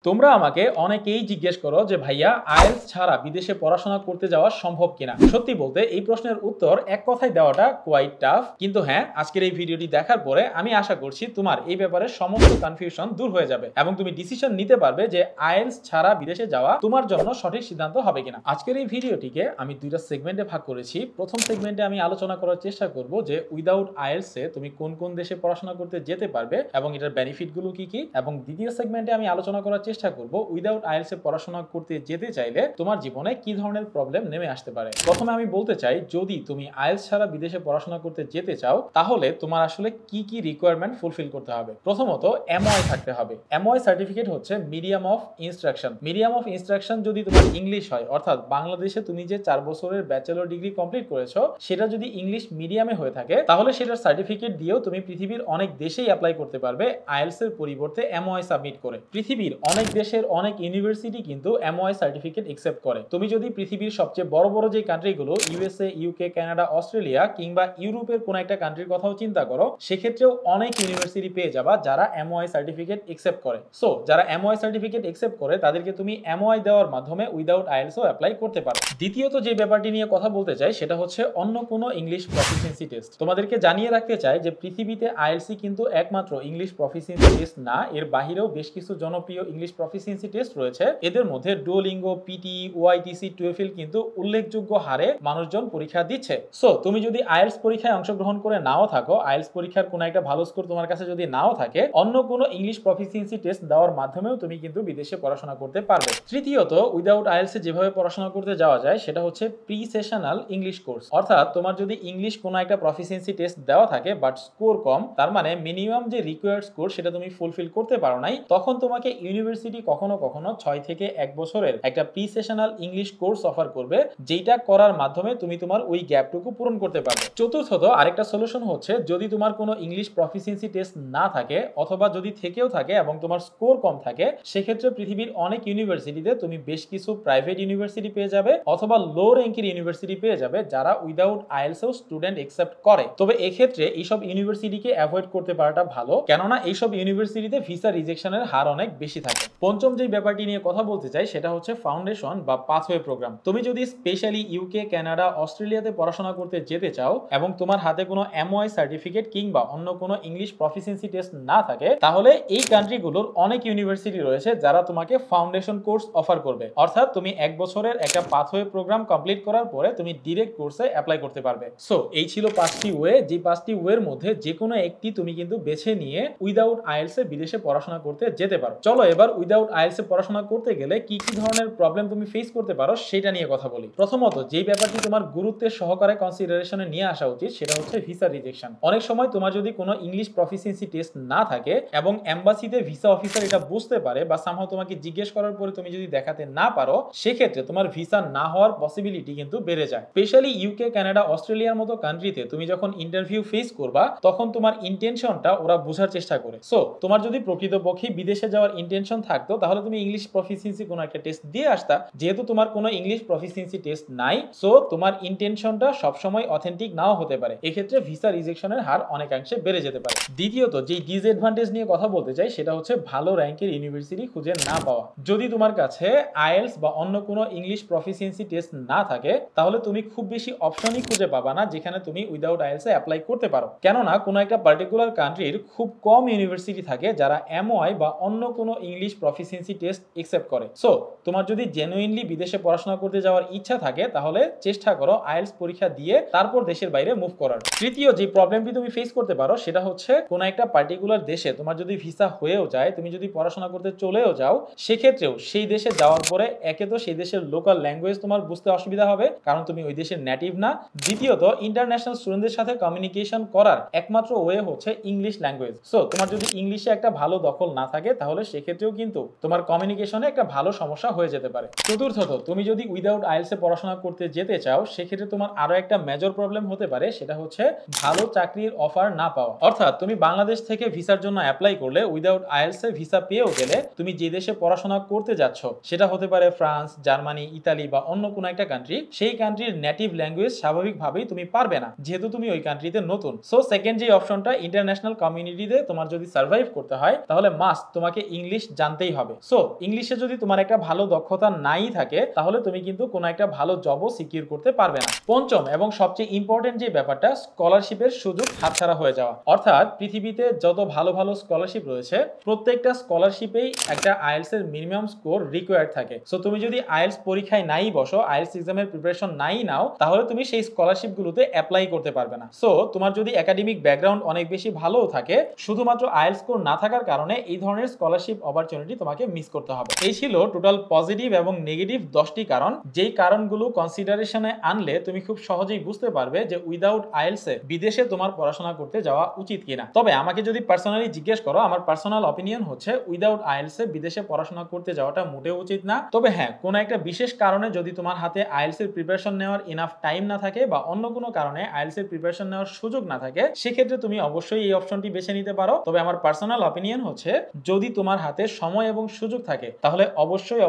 তোমরা আমাকে অনেকেই জিজ্ঞেস করো যে ভাইয়া আইএলটিএস ছাড়া বিদেশে পড়াশোনা করতে যাওয়া সম্ভব কিনা। সত্যি বলতে এই প্রশ্নের উত্তর এক কথায় দেওয়াটা কোয়াইট টাফ, কিন্তু হ্যাঁ, আজকের এই ভিডিওটি দেখার পরে আমি আশা করছি তোমার এই ব্যাপারে সমস্ত কনফিউশন দূর হয়ে যাবে এবং তুমি ডিসিশন নিতে পারবে যে আইএলটিএস ছাড়া বিদেশে যাওয়া তোমার জন্য সঠিক সিদ্ধান্ত হবে কিনা। আজকের এই ভিডিওটিকে আমি দুইটা সেগমেন্টে ভাগ করেছি। প্রথম সেগমেন্টে আমি আলোচনা করার চেষ্টা করব যে উইদাউট আইএলটিএস এ তুমি কোন কোন দেশে পড়াশোনা করতে যেতে পারবে এবং এটার বেনিফিট গুলো কি কি, এবং দ্বিতীয় সেগমেন্টে আমি আলোচনা করার চেষ্টা করব উইদাউট আইএলটিএস এ পড়াশোনা করতে যেতে চাইলে তোমার জীবনে কি ধরনের প্রবলেম নেমে আসতে পারে। প্রথমে আমি বলতে চাই, যদি তুমি আইএলটিএস ছাড়া বিদেশে পড়াশোনা করতে যেতে চাও তাহলে তোমার আসলে কি কি রিকোয়ারমেন্ট ফুলফিল করতে হবে। প্রথমত এমওআই থাকতে হবে। এমওআই সার্টিফিকেট হচ্ছে medium of instruction. Medium of instruction যদি তোমার ইংলিশ হয়, অর্থাৎ বাংলাদেশে তুমি যে 4 বছরের ব্যাচেলর ডিগ্রি কমপ্লিট করেছো সেটা যদি ইংলিশ মিডিয়ামে হয়ে থাকে তাহলে সেটার সার্টিফিকেট দিয়েও তুমি পৃথিবীর অনেক দেশেই অ্যাপ্লাই করতে পারবে আইএলটিএস এর পরিবর্তে এমওআই সাবমিট করে। পৃথিবীর অনেক দেশের অনেক ইউনিভার্সিটি কিন্তু এমওআই সার্টিফিকেট অ্যাকসেপ্ট করে। তুমি যদি পৃথিবীর সবচেয়ে বড় বড় যে কান্ট্রিগুলো ইউএসএ, ইউকে, কানাডা, অস্ট্রেলিয়া কিংবা ইউরোপের কোন একটা কান্ট্রির কথাও চিন্তা করো, সেক্ষেত্রেও অনেক ইউনিভার্সিটি পেয়ে যাবা যারা এমওআই সার্টিফিকেট অ্যাকসেপ্ট করে। সো যারা এমওআই সার্টিফিকেট অ্যাকসেপ্ট করে তাদেরকে তুমি এমওআই দেওয়ার মাধ্যমে উইদাউট আইএলটিএস ও অ্যাপ্লাই করতে পারো। দ্বিতীয়ত যে ব্যাপারটি নিয়ে কথা বলতে চাই সেটা হচ্ছে অন্য কোনো ইংলিশ প্রফিসিয়েন্সি টেস্ট। তোমাদেরকে জানিয়ে রাখতে চাই যে পৃথিবীতে আইএলটিএস কিন্তু একমাত্র ইংলিশ প্রফিসিয়েন্সি টেস্ট না, এর বাহিরেও বেশ কিছু জনপ্রিয় ইংলিশ প্রফিসিয়েন্সি টেস্ট রয়েছে। এদের মধ্যে ডুওলিঙ্গো, পিটি, ওআইটিসি, টুয়েফল কিন্তু উল্লেখযোগ্য হারে মানুষজন পরীক্ষা দিচ্ছে। সো তুমি যদি আইএলটিএস পরীক্ষায় অংশগ্রহণ করে নাও থাকো, আইএলটিএস পরীক্ষার কোনো একটা ভালো স্কোর তোমার কাছে যদি নাও থাকে, অন্য কোনো ইংলিশ প্রফিসিয়েন্সি টেস্ট দেওয়ার মাধ্যমেও তুমি কিন্তু বিদেশে পড়াশোনা করতে পারবে। তৃতীয়ত উইদাউট আইএলটিএস এ যেভাবে পড়াশোনা করতে যাওয়া যায় সেটা হচ্ছে প্রি সেশনাল ইংলিশ কোর্স। অর্থাৎ তোমার যদি ইংলিশ কোনো একটা প্রফিসিয়েন্সি টেস্ট দেওয়া থাকে বাট স্কোর কম, তার মানে মিনিমাম যে রিকোয়ার্ড স্কোর সেটা তুমি ফুলফিল করতে পারো নাই, তখন তোমাকে ইউনিভার্সিটি কখনো কখনো 6 থেকে 1 বছরের একটা pre sessional English course offer করবে, যেটা করার মাধ্যমে তুমি তোমার ওই গ্যাপটুকু পূরণ করতে পারবে। চতুর্থত আরেকটা সলিউশন হচ্ছে, যদি তোমার কোনো ইংলিশ প্রফিসিয়েন্সি টেস্ট না থাকে অথবা যদি থেকেও থাকে এবং তোমার স্কোর কম থাকে, সেক্ষেত্রে পৃথিবীর অনেক ইউনিভার্সিটিতে তুমি বেশ কিছু প্রাইভেট ইউনিভার্সিটি পেয়ে যাবে অথবা লো র্যাঙ্কের ইউনিভার্সিটি পেয়ে যাবে যারা উইদাউট আইএলটিএস ও স্টুডেন্ট অ্যাকসেপ্ট করে। তবে এক্ষেত্রে এইসব ইউনিভার্সিটিকে অ্যাভয়েড করতে পারাটা ভালো, কেননা এইসব ইউনিভার্সিটিতে ভিসা রিজেকশনের হার অনেক বেশি থাকে। পঞ্চম যে ব্যাপারটি নিয়ে কথা বলতে চাই সেটা হচ্ছে ফাউন্ডেশন বা পাথওয়ে প্রোগ্রাম। তুমি যদি স্পেশালি ইউকে, কানাডা, অস্ট্রেলিয়াতে পড়াশোনা করতে যেতে চাও এবং তোমার হাতে কোনো এমওআই সার্টিফিকেট কিংবা অন্য কোনো ইংলিশ প্রফিসিয়েন্সি টেস্ট না থাকে, তাহলে এই কান্ট্রিগুলোর অনেক ইউনিভার্সিটি রয়েছে যারা তোমাকে ফাউন্ডেশন কোর্স অফার করবে। অর্থাৎ তুমি 1 বছরের একটা পাথওয়ে প্রোগ্রাম কমপ্লিট করার পরে তুমি ডিরেক্ট কোর্সে অ্যাপ্লাই করতে পারবে। সো এই ছিল 5টি ওয়ে, যে 5টি ওয়ের মধ্যে যে কোনো একটি তুমি কিন্তু বেছে নিয়ে উইদাউট আইএলটিএস এ বিদেশে পড়াশোনা করতে যেতে পারো। চলো এবার উইদাউট আইএলটিএস এ পড়াশোনা করতে গেলে কি কি ধরনের প্রবলেম তুমি ফেস করতে পারো সেটা নিয়ে কথা বলি। প্রথমত যে ব্যাপারটি তোমার গুরুত্বের সহকারে কনসিডারেশনে নিয়ে আসা উচিত সেটা হচ্ছে ভিসা রিজেকশন। অনেক সময় তোমার যদি কোনো ইংলিশ প্রফিসিয়েন্সি টেস্ট না থাকে এবং এম্বাসিতে ভিসা অফিসার এটা বুঝতে পারে বা সামহাও তোমাকে জিজ্ঞেস করার পরে তুমি যদি দেখাতে না পারো, সেক্ষেত্রে তোমার ভিসা না হওয়ার পসিবিলিটি কিন্তু বেড়ে যায়। স্পেশালি ইউকে, কানাডা, অস্ট্রেলিয়ার মতো কান্ট্রিতে তুমি যখন ইন্টারভিউ ফেস করবা তখন তোমার ইন্টেনশনটা ওরা বোঝার চেষ্টা করে। সো তোমার যদি প্রকৃতপক্ষে বিদেশে যাওয়ার ইন্টেনশন থাকতো তাহলে তুমি ইংলিশ প্রফিসিয়েন্সি কোনো একটা টেস্ট দিয়ে আসতা। যেহেতু তোমার কোনো ইংলিশ প্রফিসিয়েন্সি টেস্ট নাই, সো তোমার ইন্টেনশনটা সবসময় অথেন্টিক নাও হতে পারে। এক্ষেত্রে ভিসা রিজেকশনের হার অনেকাংশে বেড়ে যেতে পারে। দ্বিতীয়ত যে ডিসঅ্যাডভান্টেজ নিয়ে কথা বলতে চাই সেটা হচ্ছে ভালো র্যাঙ্কের ইউনিভার্সিটি খুঁজে না পাওয়া। যদি তোমার কাছে আইএলটিএস বা অন্য কোনো ইংলিশ প্রফিসিয়েন্সি টেস্ট না থাকে তাহলে তুমি খুব বেশি অপশনই খুঁজে পাবা না যেখানে তুমি উইদাউট আইএলটিএস এ অ্যাপ্লাই করতে পারো। কেননা কোনো একটা পার্টিকুলার কান্ট্রির খুব কম ইউনিভার্সিটি থাকে যারা এমওআই বা অন্য কোনো ইংলিশ প্রফিসিয়েন্সি টেস্ট অ্যাকসেপ্ট করে। সো তোমার যদি জেনুইনলি বিদেশে পড়াশোনা করতে যাওয়ার ইচ্ছা থাকে তাহলে চেষ্টা করো আইএলটিএস পরীক্ষা দিয়ে তারপর দেশের বাইরে মুভ করার। তৃতীয় যে প্রবলেমটি তুমি ফেস করতে পারো সেটা হচ্ছে কোনো একটা পার্টিকুলার দেশে তোমার যদি ভিসা হয়েও যায়, তুমি যদি পড়াশোনা করতে চলেও যাও, সেক্ষেত্রেও সেই দেশে যাওয়ার পরে একে তো সেই দেশের লোকাল ল্যাঙ্গুয়েজ তোমার বুঝতে অসুবিধা হবে কারণ তুমি ওই দেশের নেটিভ না। দ্বিতীয়ত ইন্টারন্যাশনাল স্টুডেন্টদের সাথে কমিউনিকেশন করার একমাত্র ওয়ে হচ্ছে ইংলিশ ল্যাঙ্গুয়েজ। সো তোমার যদি ইংলিশে একটা ভালো দখল না থাকে তাহলে সেক্ষেত্রেও কিন্তু তোমার কমিউনিকেশনে একটা ভালো সমস্যা হয়ে যেতে পারে। চতুর্থত তুমি যদি উইদাউট আইএলটিএস এ পড়াশোনা করতে যেতে চাও, সেক্ষেত্রে তোমার আরো একটা মেজর প্রবলেম হতে পারে, সেটা হচ্ছে ভালো চাকরির অফার না পাওয়া। অর্থাৎ তুমি বাংলাদেশ থেকে ভিসার জন্য অ্যাপ্লাই করলে উইদাউট আইএলটিএস এ ভিসা পেয়েও গেলে তুমি যে দেশে পড়াশোনা করতে যাচ্ছ সেটা হতে পারে ফ্রান্স, জার্মানি, ইতালি বা অন্য কোনো একটা কান্ট্রি, সেই কান্ট্রির নেটিভ ল্যাঙ্গুয়েজ স্বাভাবিকভাবেই তুমি পারবে না যেহেতু তুমি ওই কান্ট্রিতে নতুন। সো সেকেন্ড যে অপশনটা, ইন্টারন্যাশনাল কমিউনিটিতে তোমার যদি সার্ভাইভ করতে হয় তাহলে মাস্ট তোমাকে ইংলিশ জানতে জানতেই হবে। সো ইংলিশে যদি তোমার একটা ভালো দক্ষতা নাই থাকে তাহলে তুমি কিন্তু কোনো একটা ভালো জবও সিকিউর করতে পারবে না। পঞ্চম এবং সবচেয়ে ইম্পর্টেন্ট যে ব্যাপারটা, স্কলারশিপের সুযোগ হাতছাড়া হয়ে যাওয়া। অর্থাৎ পৃথিবীতে যত ভালো ভালো স্কলারশিপ রয়েছে প্রত্যেকটা স্কলারশিপেই একটা আইএলটিএস এর মিনিমাম স্কোর রিকোয়ার্ড থাকে। সো তুমি যদি আইএলটিএস পরীক্ষায় নাই বসো, আইএলটিএস এক্সামের প্রিপারেশন নাই নাও, তাহলে তুমি সেই স্কলারশিপ গুলোতে অ্যাপ্লাই করতে পারবে না। সো তোমার যদি একাডেমিক ব্যাকগ্রাউন্ড অনেক বেশি ভালো থাকে, শুধুমাত্র আইএলটিএস স্কোর না থাকার কারণে এই ধরনের স্কলারশিপ অপরচুনিটি তোমাকে মিস করতে হবে। এই ছিল টোটাল পজিটিভ এবং নেগেটিভ 10টি কারণ, যেই কারণগুলো কনসিডারেশনে আনলে তুমি খুব সহজেই বুঝতে পারবে যে উইদাউট আইএলটিএস এ বিদেশে তোমার পড়াশোনা করতে যাওয়া উচিত কিনা। তবে আমাকে যদি পার্সোনালি জিজ্ঞেস করো, আমার পার্সোনাল অপিনিয়ন হচ্ছে উইদাউট আইএলটিএস এ বিদেশে পড়াশোনা করতে যাওয়াটা মোটেও উচিত না। তবে হ্যাঁ, কোনো একটা বিশেষ কারণে যদি তোমার হাতে আইএলটিএস এর প্রিপারেশন নেওয়ার ইনাফ টাইম না থাকে বা অন্য কোনো কারণে আইএলটিএস এর প্রিপারেশন নেওয়ার সুযোগ না থাকে, সেক্ষেত্রে তুমি অবশ্যই এই অপশনটি বেছে নিতে পারো। তবে আমার পার্সোনাল অপিনিয়ন হচ্ছে যদি তোমার হাতে সময় এবং সুযোগ থাকে তাহলে অবশ্যই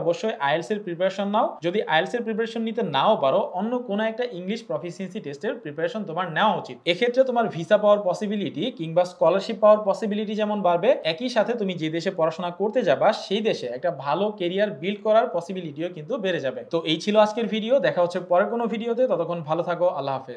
আইএলটিএস এর প্রিপারেশন নাও। যদি আইএলটিএস এর প্রিপারেশন নিতে নাও পারো, অন্য কোনো একটা ইংলিশ প্রফিসিয়েন্সি টেস্টের প্রিপারেশন তোমার নেওয়া উচিত। এক্ষেত্রে তোমার ভিসা পাওয়ার পসিবিলিটি কিংবা স্কলারশিপ পাওয়ার পসিবিলিটি যেমন বাড়বে, একই সাথে তুমি যে দেশে পড়াশোনা করতে যাবা সেই দেশে একটা ভালো কেরিয়ার বিল্ড করার পসিবিলিটিও কিন্তু বেড়ে যাবে। তো এই ছিল আজকের ভিডিও, দেখা হচ্ছে পরের কোনো ভিডিওতে। ততক্ষণ ভালো থাকো, আল্লাহ হাফেজ।